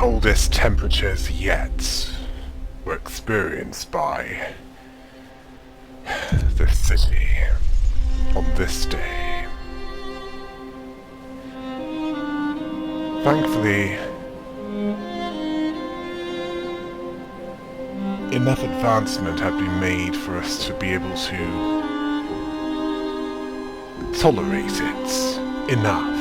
coldest temperatures yet were experienced by this city on this day. Thankfully, enough advancement had been made for us to be able to tolerate it enough.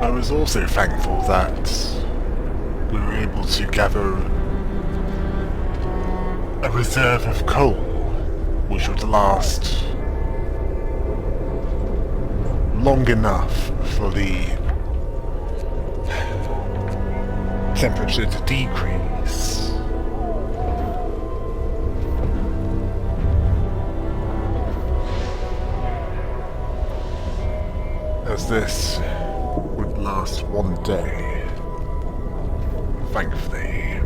I was also thankful that we were able to gather a reserve of coal, which would last long enough for the temperature to decrease. As this would last one day, thankfully.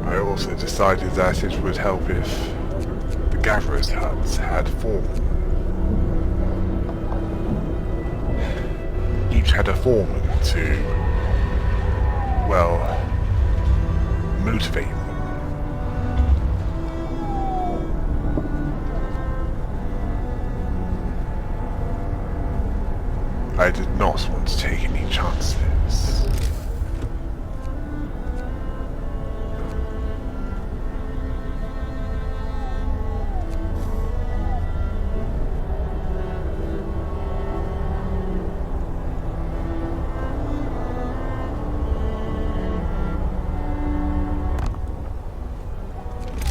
I also decided that it would help if the gatherers' huts had form. Each had a foreman to, well, motivate them. I did not want to take any chances.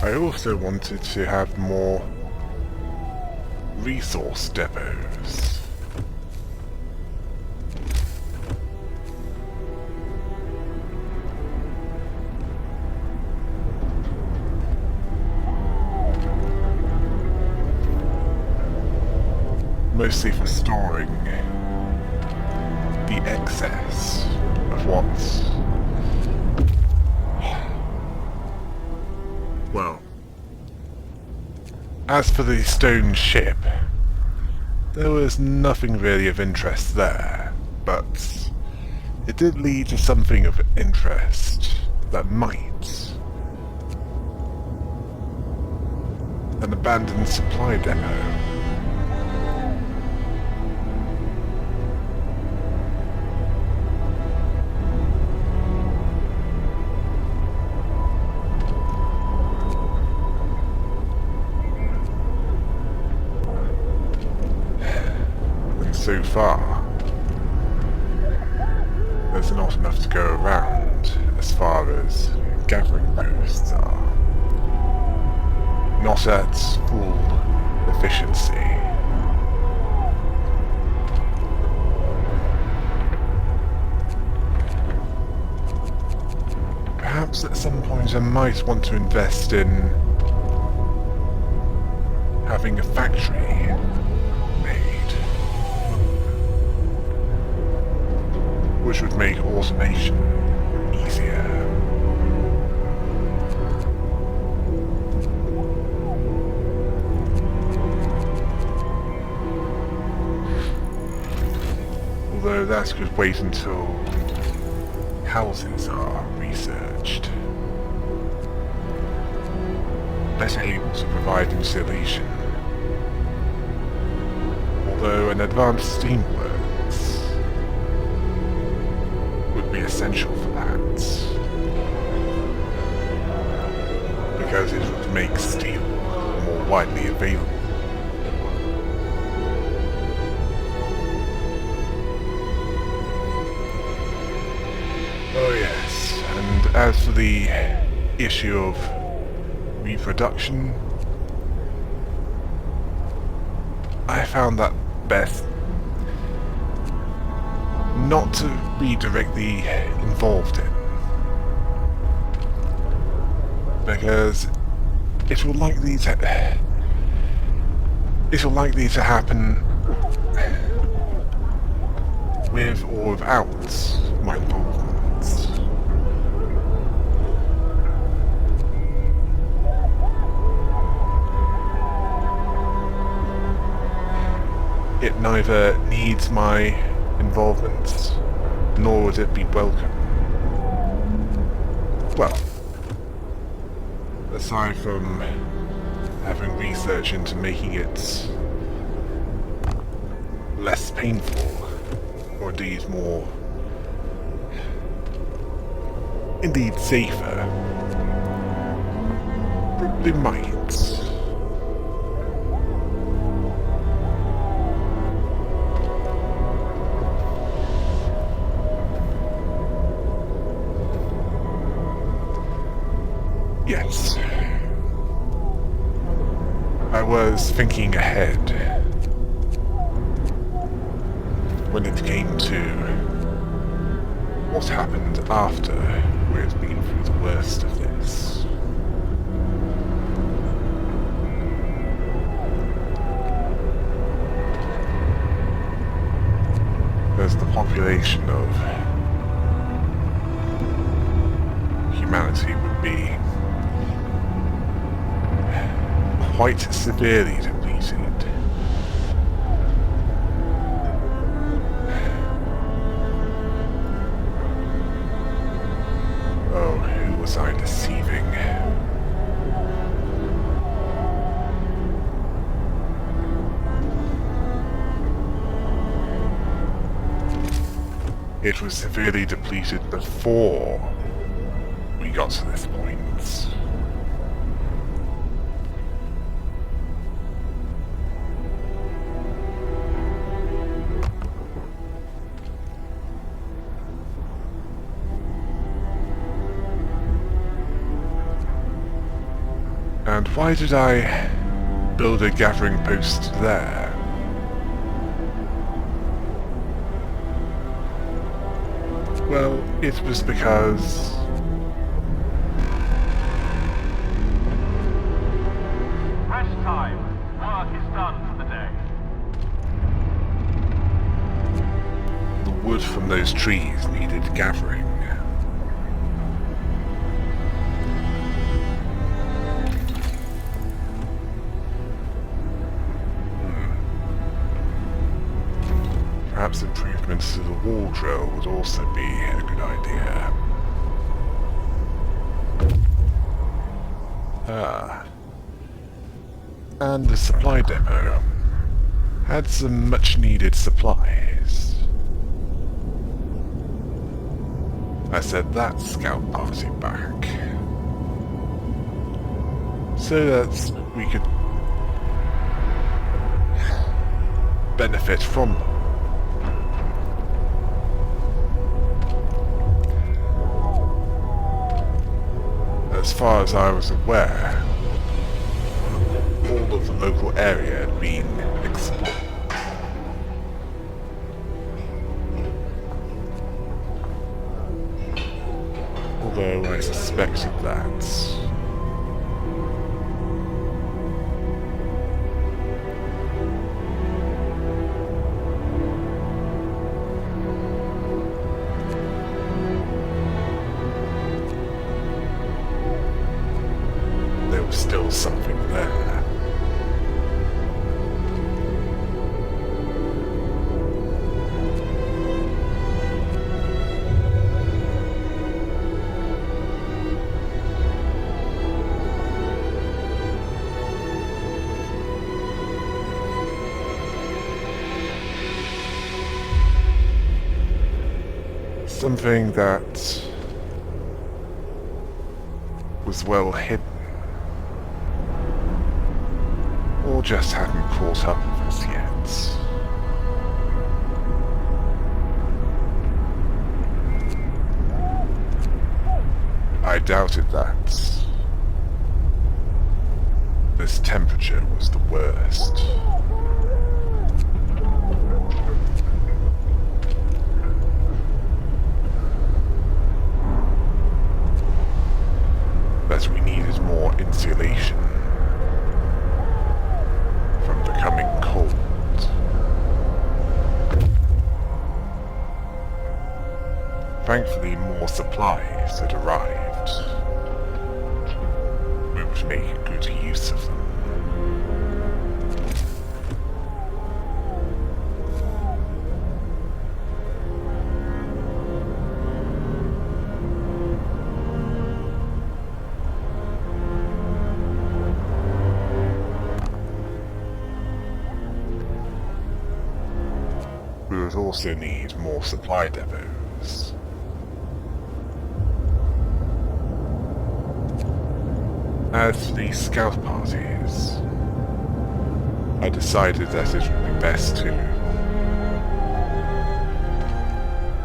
I also wanted to have more resource depots. Mostly for storing the excess of what's... Well, as for the stone ship, there was nothing really of interest there, but it did lead to something of interest that might. An abandoned supply depot. So far, there's not enough to go around as far as gathering posts are. Not at full efficiency. Perhaps at some point I might want to invest in having a factory which would make automation easier. Although that could wait until houses are researched. Better able to provide insulation. Although an advanced steamworks would be essential for that, because it would make steel more widely available. Oh yes, and as for the issue of reproduction, I found that best not to be directly involved in, because it will likely It'll likely to happen with or without my involvement. It neither needs my involvement, nor would it be welcome. Well, aside from having research into making it less painful, or indeed more, indeed safer, probably might. Yes. I was thinking ahead when it came to what happened after we had been through the worst of this. As the population of humanity would be quite severely depleted. Oh, who was I deceiving? It was severely depleted before we got to this point. And why did I build a gathering post there? Well, it was because rest time. Work is done for the day. the wood from those trees needed gathering. Perhaps improvements to the wall drill would also be a good idea. And the supply depot had some much needed supplies. I sent that scout party back so that we could benefit from them. As far as I was aware, all of the local area had been explored. Although I suspected that there was still something there. Something that was well hidden, or just hadn't caught up with us yet. I doubted that this temperature was the worst. That we needed more insulation from the coming Thankfully, more supplies had arrived. We would make good use of them. We would also need more supply depots. As for the scout parties, I decided that it would be best to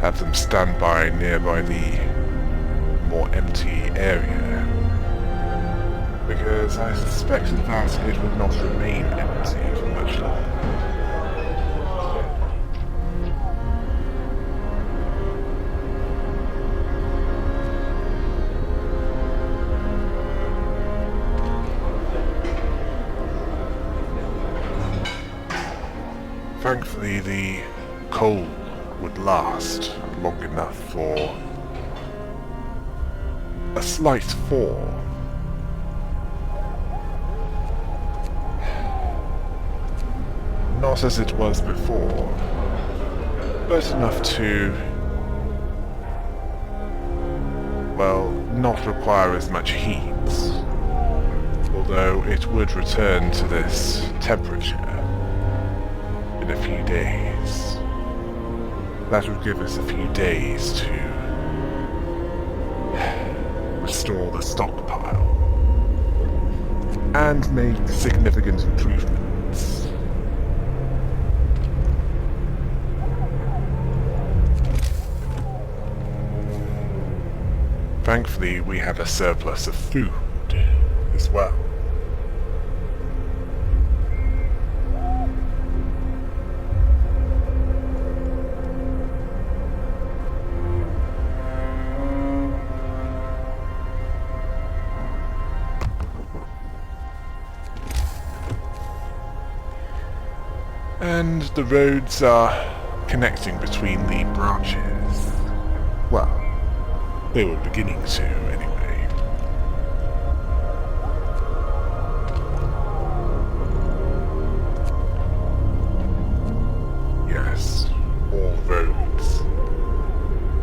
have them stand by nearby the more empty area, because I suspected that it would not remain empty for much longer. Thankfully, the coal would last long enough for a slight thaw. Not as it was before, but enough to, well, not require as much heat, although it would return to this temperature in a few days. That would give us a few days to restore the stockpile and make significant improvements. Thankfully, we have a surplus of food as well. And the roads are connecting between the branches. Well, they were beginning to, anyway. Yes, all roads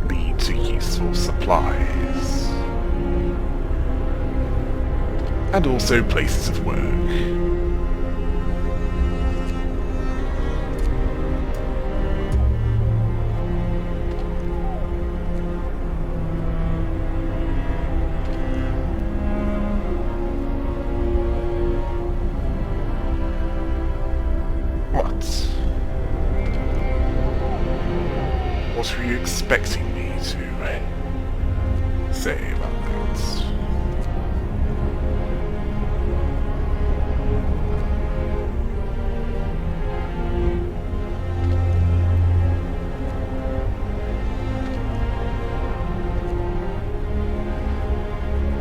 lead to useful supplies. And also places of work. What were you expecting me to say about that?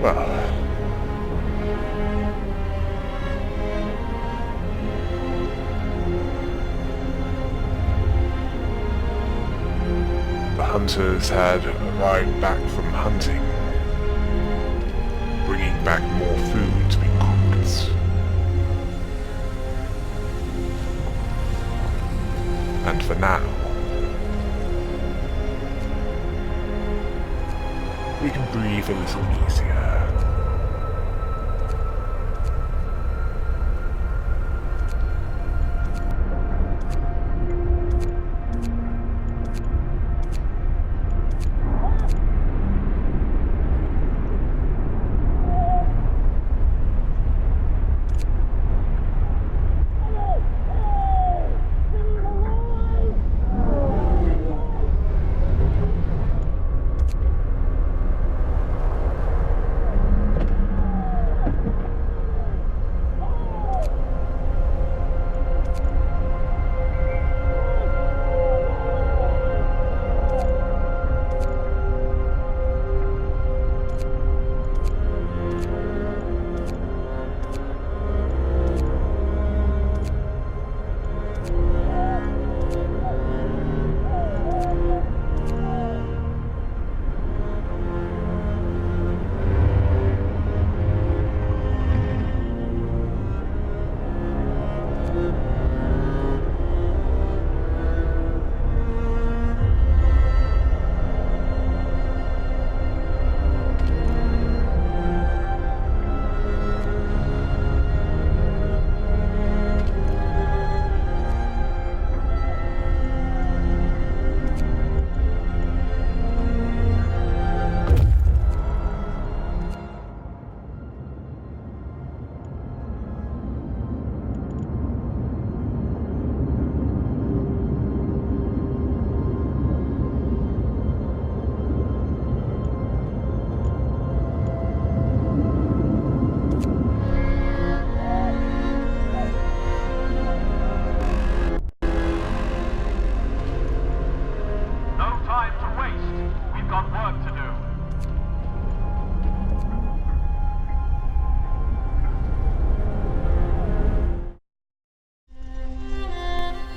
Well, the hunters had arrived back from hunting, bringing back more food to be cooked. And for now, we can breathe a little easier.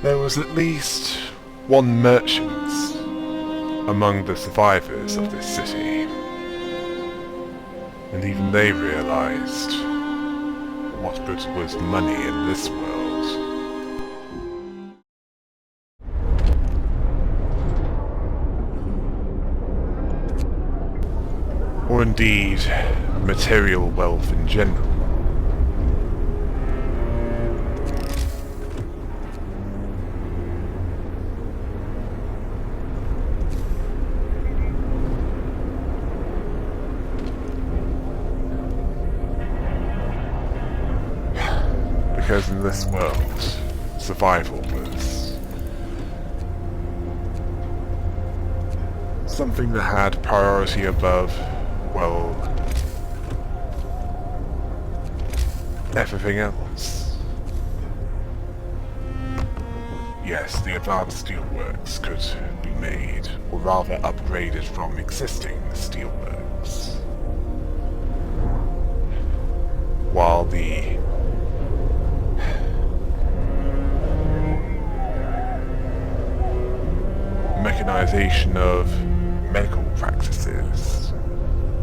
There was at least one merchant among the survivors of this city, and even they realized what good was money in this world. Or indeed, material wealth in general. Because in this world, survival was something that had priority above, well, everything else. Yes, the advanced steelworks could be made, or rather upgraded from existing steelworks, while the mechanization of medical practices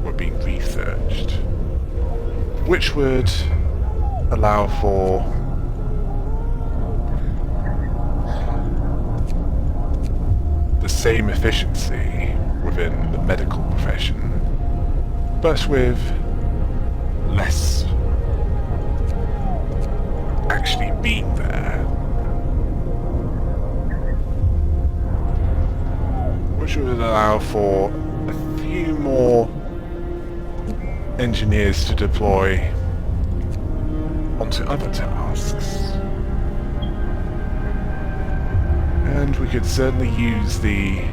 were being researched, which would allow for the same efficiency within the medical profession, but with less actually being there. Which would allow for a few more engineers to deploy onto other tasks. And we could certainly use the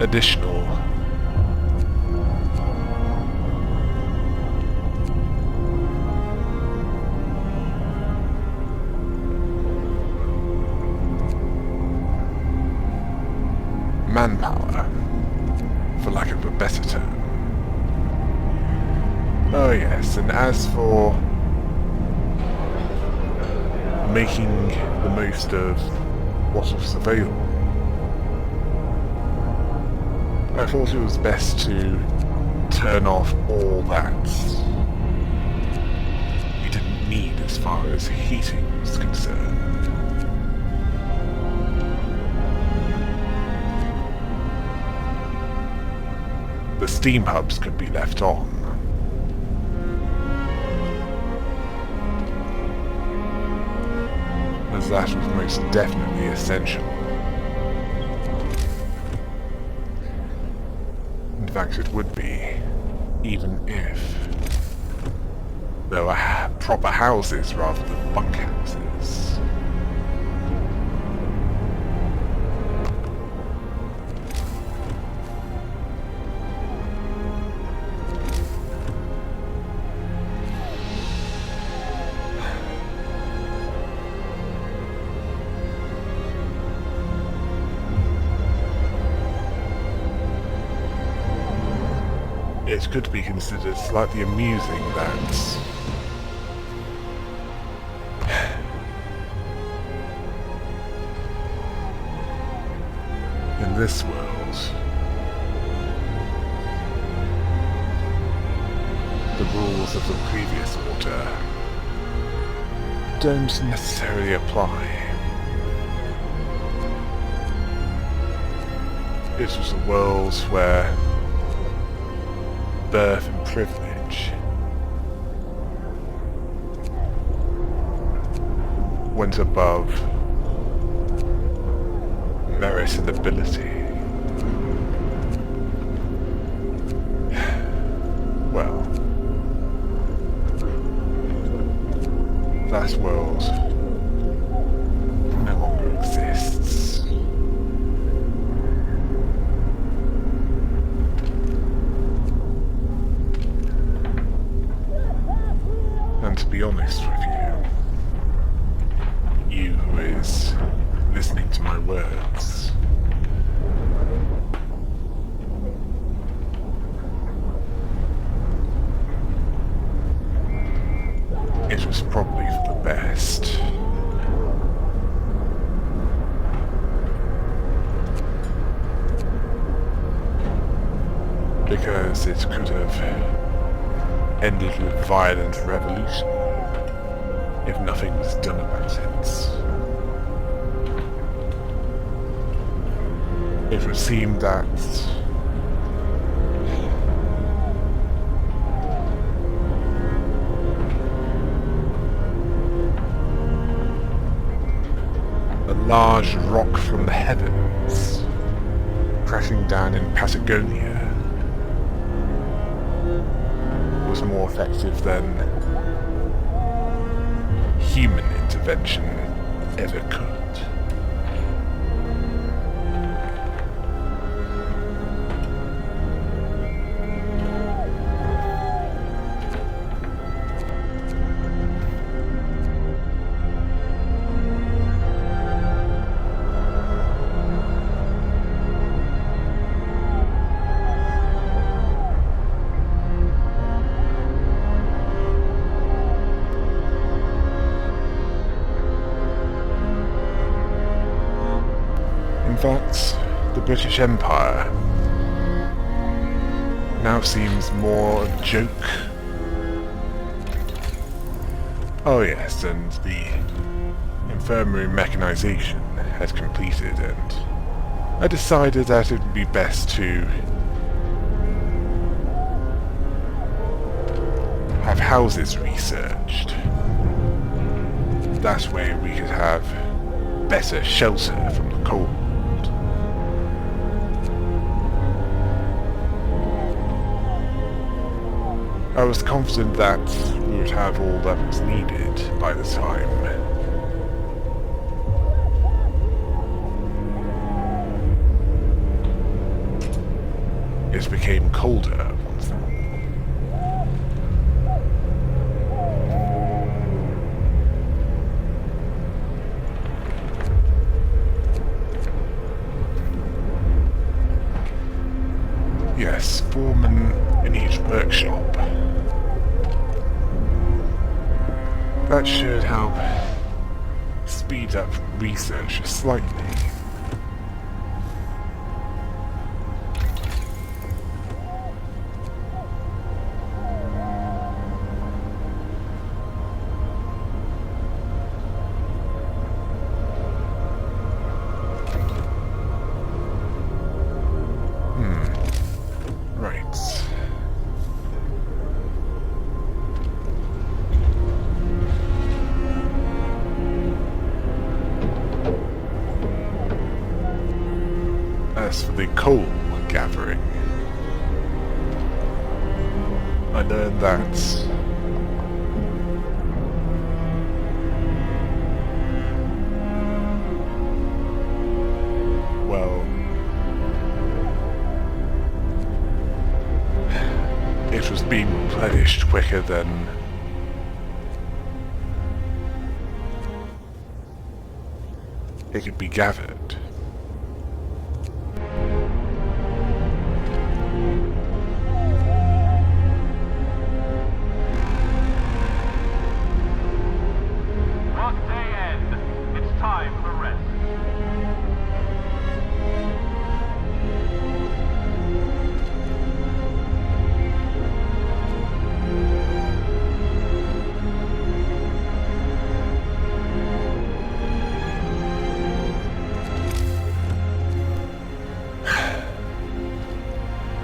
additional manpower, for lack of a better term. Oh yes, and as for making the most of what was available, I thought it was best to turn off all that we didn't need as far as heating was concerned. The steam hubs could be left on. As that was most definitely essential. In fact, it would be, even if there were proper houses rather than bunkhouses. It could be considered slightly amusing that in this world, the rules of the previous order don't necessarily apply. It was a world where birth and privilege went above merit and ability. Well, that world no longer exists. And to be honest with you who is listening to my words, it was probably for the best. because it could have ended with violent revolution if nothing was done about it. It would seem that a large rock from the heavens crashing down in Patagonia was more effective than human intervention ever could. In fact, the British Empire now seems more a joke. Oh yes, and the infirmary mechanization had completed, and I decided that it would be best to have houses researched. That way we could have better shelter from the cold. I was confident that we would have all that was needed by the time it became colder once more. Yes, foreman in each workshop. That should help speed up research slightly. Right. As for the coal gathering, I learned that well, it was being replenished quicker than it could be gathered. Workday end. It's time for rest.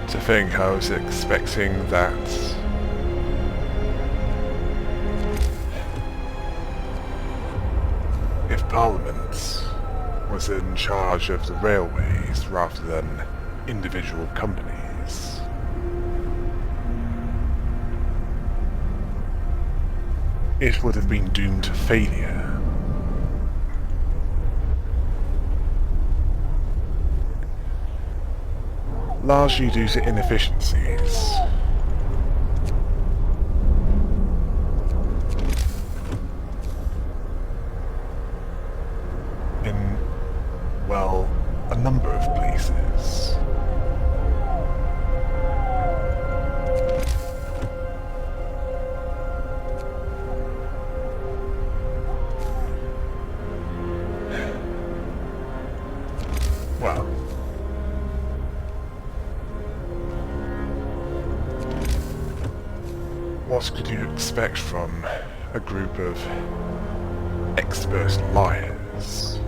To think I was expecting that if Parliament was in charge of the railways rather than individual companies, it would have been doomed to failure. Largely due to inefficiencies. In, well, a number of places. Well, what could you expect from a group of expert liars?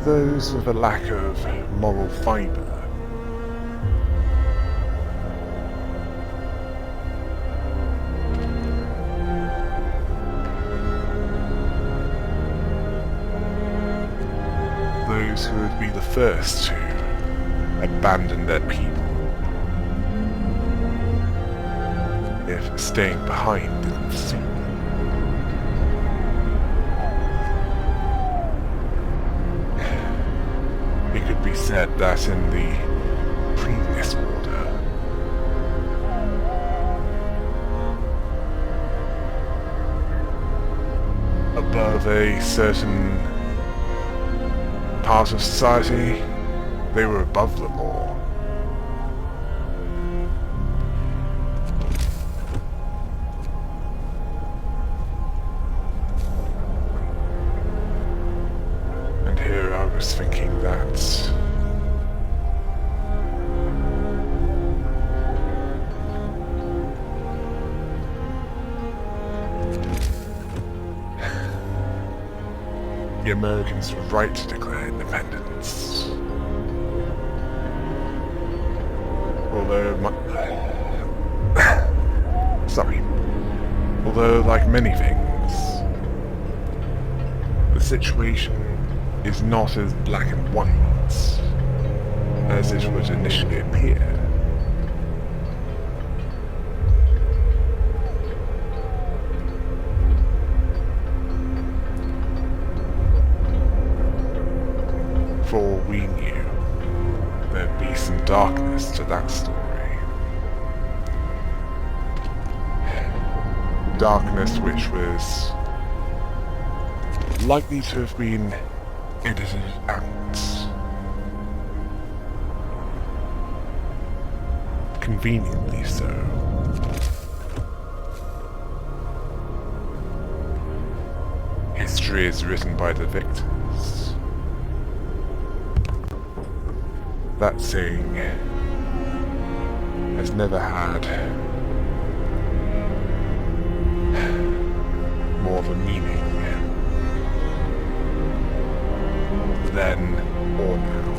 Those with a lack of moral fibre. Those who would be the first to abandon their people if staying behind didn't suit them. It could be said that in the previous order, above a certain part of society, they were above the law. And here I was thinking that the Americans were right to declare independence. Although Although, like many things, the situation is not as black and white as it would initially appear. For all we knew, there'd be some darkness to that story. Darkness which was likely to have been edited out. Conveniently so. History is written by the victors. That saying has never had more of a meaning then or now.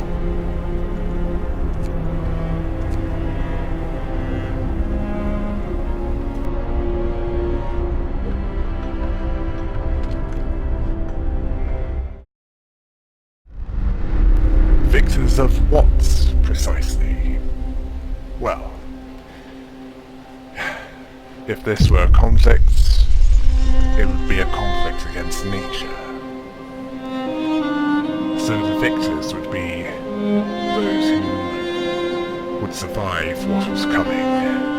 Victors of what, precisely? Well, if this were a conflict, it would be a conflict against nature. So the victors would be those who would survive what was coming.